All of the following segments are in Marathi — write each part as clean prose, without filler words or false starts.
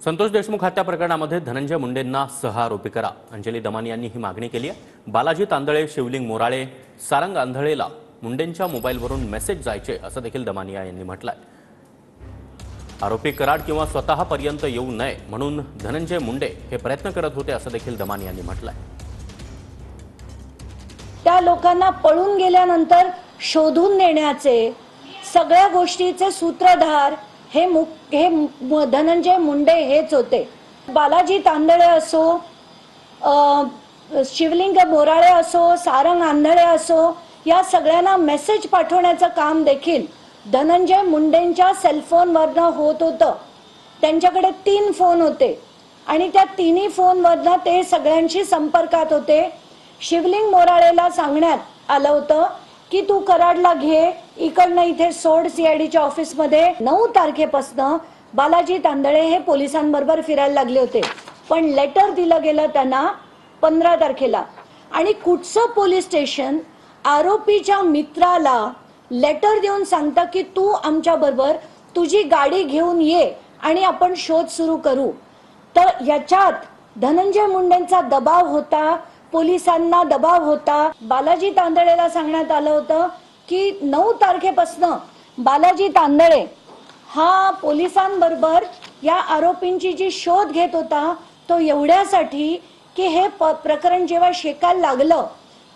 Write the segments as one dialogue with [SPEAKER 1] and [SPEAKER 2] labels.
[SPEAKER 1] संतोष देशमुख हत्या प्रकरणामध्ये धनंजय मुंडेंना सहआरोपी करा, अंजली दमानी यांनी ही मागणी केली आहे। बालाजी तांदळे, शिवलिंग मोराळे, सारंग आंधळेला मुंडेंच्या मोबाईलवरून मेसेज जायचे असं देखील दमानिया यांनी म्हटलंय। आरोपी कराड किंवा स्वतःपर्यंत येऊ नये म्हणून धनंजय मुंडे हे प्रयत्न करत होते असं देखील दमानी यांनी म्हटलंय।
[SPEAKER 2] त्या लोकांना पळून गेल्यानंतर शोधून नेण्याचे सगळ्या गोष्टीचे सूत्रधार हे धनंजय मुंडे हेच होते। बालाजी तांदळे असो, शिवलिंग मोराळे असो, सारंग आंधळे असो, या सगळ्यांना मेसेज पाठवण्याचं काम देखील धनंजय मुंडेंच्या सेलफोनवरनं होत होतं। त्यांच्याकडे 3 फोन होते आणि त्या तिन्ही फोनवरनं ते सगळ्यांशी संपर्कात होते। शिवलिंग मोराळेला सांगण्यात आलं होतं की तू कराडला घे, इकडनं इथे सोड सीआयडीच्या ऑफिसमध्ये। 9 तारखेपासून बालाजी तांदळे हे पोलिसांबरोबर फिरायला लागले होते, पण लेटर दिलं गेलं त्यांना 15 तारखेला। आणि कुठचं पोलीस स्टेशन आरोपीच्या मित्राला लेटर देऊन सांगतं की तू आमच्या बरोबर तुझी गाडी घेऊन ये आणि आपण शोध सुरू करू। तर याच्यात धनंजय मुंडेंचा दबाव होता, पोलिसांना दबाव होता। बालाजी तांदळेला सांगण्यात आलं होतं की 9 तारखेपासून बालाजी तांदळे हा पोलिसांबरोबर या आरोपींची जी शोध घेत होता तो एवढ्यासाठी की हे प्रकरण जेव्हा शेकायला लागलं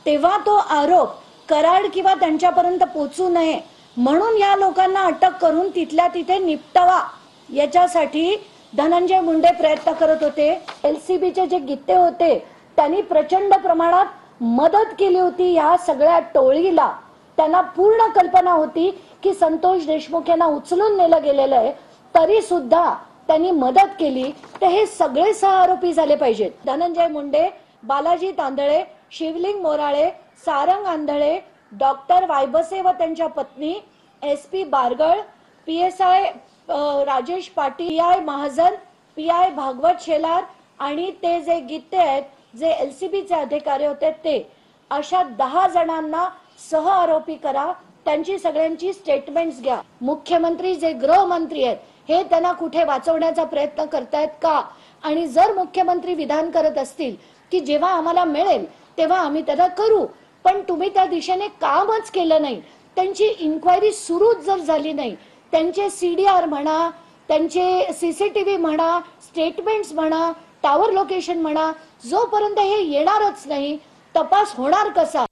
[SPEAKER 2] तेव्हा तो आरोप कराड किंवा त्यांच्यापर्यंत पोहोचू नये म्हणून या लोकांना अटक करून तिथल्या तिथे निपटावा याच्यासाठी धनंजय मुंडे प्रयत्न करत होते। एलसीबीचे जे गित्ते होते त्यांनी प्रचंड प्रमाणात मदत केली होती या सगळ्या टोळीला। त्यांना पूर्ण कल्पना होती की संतोष देशमुख यांना उचलून नेलं गेलेलं आहे, तरी सुद्धा त्यांनी मदत केली। तर हे सगळे सहआरोपी झाले पाहिजेत। धनंजय मुंडे, बालाजी तांदळे, शिवलिंग मोराळे, सारंग आंधळे, डॉक्टर वायबसे व त्यांच्या पत्नी, SP Bargal, PSI Rajesh Patil, PI Mahajan, PI Bhagwat Shelar आणि ते जे गित्ते आहेत जे एलसीबीचे अधिकारी होते ते, अशा 10 जणांना सहआरोपी करा। त्यांची सगळ्यांची स्टेटमेंट्स घ्या। मुख्यमंत्री जे गृहमंत्री आहेत हे त्यांना कुठे वाचवण्याचा प्रयत्न करतायत का? आणि जर मुख्यमंत्री विधान करत असतील की जेव्हा आम्हाला मिळेल तेव्हा आम्ही त्याला करू, पण तुम्ही त्या दिशेने कामच केलं नाही, त्यांची इन्क्वायरी सुरूच जर झाली नाही, त्यांचे सीडीआर म्हणा, त्यांचे सीसीटीव्ही म्हणा, स्टेटमेंट्स म्हणा, टावर लोकेशन म्हणा, जोपर्यंत हे येणारच नाही तपास होणार कसा?